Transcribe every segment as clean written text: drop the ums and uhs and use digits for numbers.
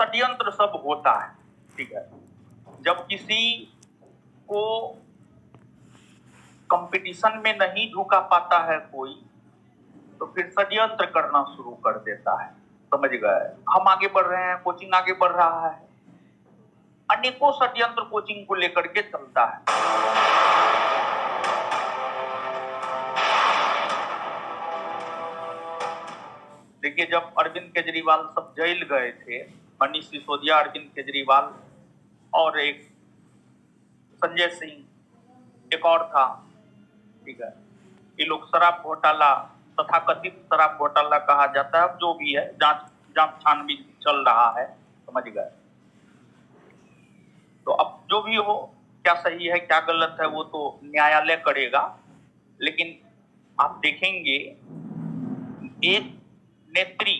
षड्यंत्र सब होता है, ठीक है। जब किसी को कंपटीशन में नहीं झुका पाता है कोई, तो फिर षड्यंत्र करना शुरू कर देता है, समझ गए। हम आगे बढ़ रहे हैं, कोचिंग आगे बढ़ रहा है, अनेकों षड्यंत्र कोचिंग को लेकर के चलता है। देखिए, जब अरविंद केजरीवाल सब जेल गए थे, मनीष सिसोदिया, अरविंद केजरीवाल और एक संजय सिंह, एक और था, ठीक है। ये लोग शराब घोटाला, तथाकथित शराब घोटाला कहा जाता है, अब जो भी है, जांच छानबीन चल रहा है, समझ गए। तो अब जो भी हो, क्या सही है क्या गलत है वो तो न्यायालय करेगा, लेकिन आप देखेंगे एक नेत्री,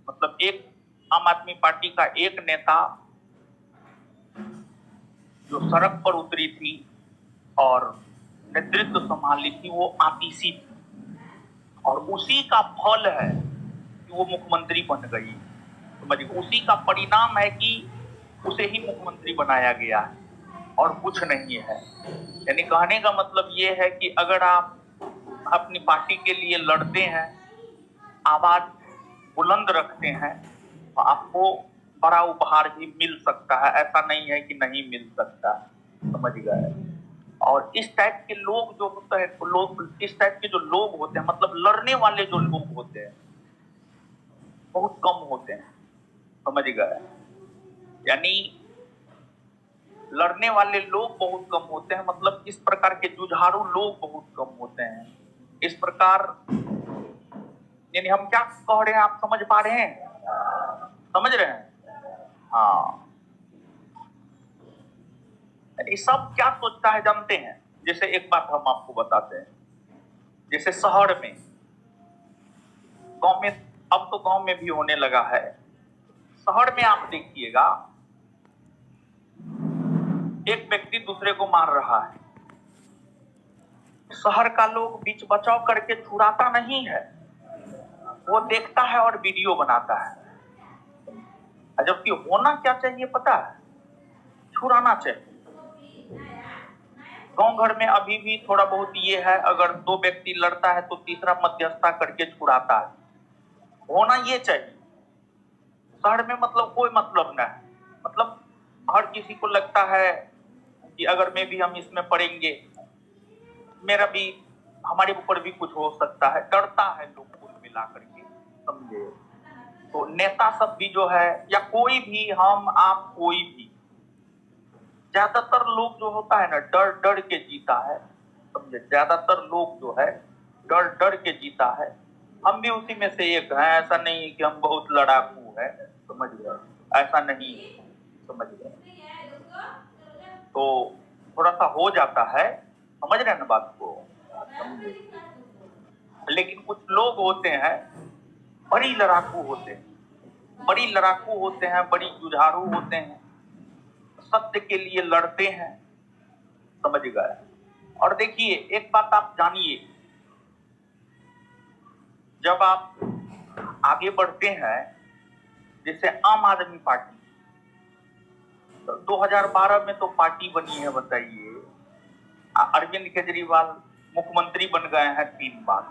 मतलब एक आम आदमी पार्टी का एक नेता जो सड़क पर उतरी थी और नेतृत्व संभाली थी, वो आतिशी थी, और उसी का फल है कि वो मुख्यमंत्री बन गई, समझिए। उसी का परिणाम है कि उसे ही मुख्यमंत्री बनाया गया है और कुछ नहीं है। यानी कहने का मतलब ये है कि अगर आप अपनी पार्टी के लिए लड़ते हैं, आवाज बुलंद रखते हैं, तो आपको बड़ा उपहार भी मिल सकता है, ऐसा नहीं है कि नहीं मिल सकता, समझ गए। और इस टाइप के लोग जो होते हैं, लोग इस टाइप के जो लोग होते हैं, मतलब लड़ने वाले जो लोग होते हैं, बहुत कम होते हैं, समझ गए। यानी लड़ने वाले लोग बहुत कम होते हैं, मतलब इस प्रकार के जुझारू लोग बहुत कम होते हैं। इस प्रकार, यानी हम क्या कह रहे हैं, आप समझ पा रहे हैं, समझ रहे हैं? हाँ, ये सब क्या सोचता है जानते हैं? जैसे एक बात हम आपको बताते हैं, जैसे शहर में, गांव में, अब तो गांव में भी होने लगा है, शहर में आप देखिएगा, एक व्यक्ति दूसरे को मार रहा है, शहर का लोग बीच बचाव करके छुड़ाता नहीं है, वो देखता है और वीडियो बनाता है। जबकि होना क्या चाहिए पता है? छुड़ाना चाहिए। गांव घर में अभी भी थोड़ा बहुत ये है, अगर दो व्यक्ति लड़ता है तो तीसरा मध्यस्थता करके छुड़ाता है, होना ये चाहिए। शहर में मतलब कोई मतलब नहीं, मतलब हर किसी को लगता है कि अगर मैं भी, हम इसमें पड़ेंगे, मेरा भी, हमारे ऊपर भी कुछ हो सकता है, डरता है लोग कुल मिला करके, समझे। तो नेता सब भी जो है, या कोई भी, हम आप कोई भी, ज्यादातर लोग जो होता है ना, डर डर के जीता है, समझे। ज्यादातर लोग जो है डर डर के जीता है। हम भी उसी में से एक हैं, ऐसा नहीं है कि हम बहुत लड़ाकू है, समझ गए, ऐसा नहीं है, समझ गए। तो थोड़ा सा हो जाता है, समझ रहे हैं ना बात को, समझे। लेकिन कुछ लोग होते हैं बड़ी लड़ाकू होते हैं, बड़ी लड़ाकू होते हैं, बड़ी जुझारू होते हैं, सत्य के लिए लड़ते हैं, समझ गए। और देखिए, एक बात आप जानिए, जब आप आगे बढ़ते हैं, जैसे आम आदमी पार्टी, तो 2012 में तो पार्टी बनी है, बताइए। अरविंद केजरीवाल मुख्यमंत्री बन गए हैं 3 बार,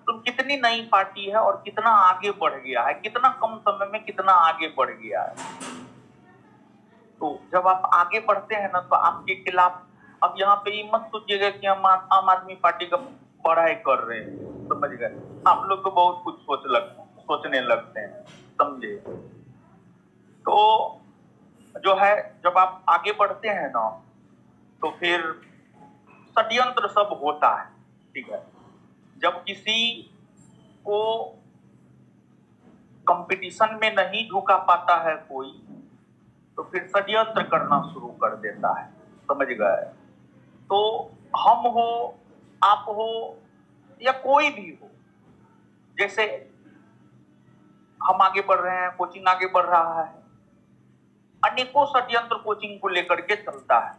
तो कितनी नई पार्टी है और कितना आगे बढ़ गया है, कितना कम समय में कितना आगे बढ़ गया है। तो जब आप आगे बढ़ते हैं ना, तो आपके खिलाफ, अब यहाँ पे ये मत सोचिएगा कि हम आम आदमी पार्टी का पढ़ाई कर रहे हैं, समझ गए। आप लोग तो बहुत कुछ सोचने लगते हैं, समझे। तो जो है, जब आप आगे बढ़ते हैं ना, तो फिर षड्यंत्र सब होता है, ठीक है। जब किसी को कंपटीशन में नहीं झुका पाता है कोई, तो फिर षड्यंत्र करना शुरू कर देता है, समझ गए। तो हम हो, आप हो, या कोई भी हो, जैसे हम आगे बढ़ रहे हैं, कोचिंग आगे बढ़ रहा है, अनेकों षड्यंत्र कोचिंग को लेकर के चलता है।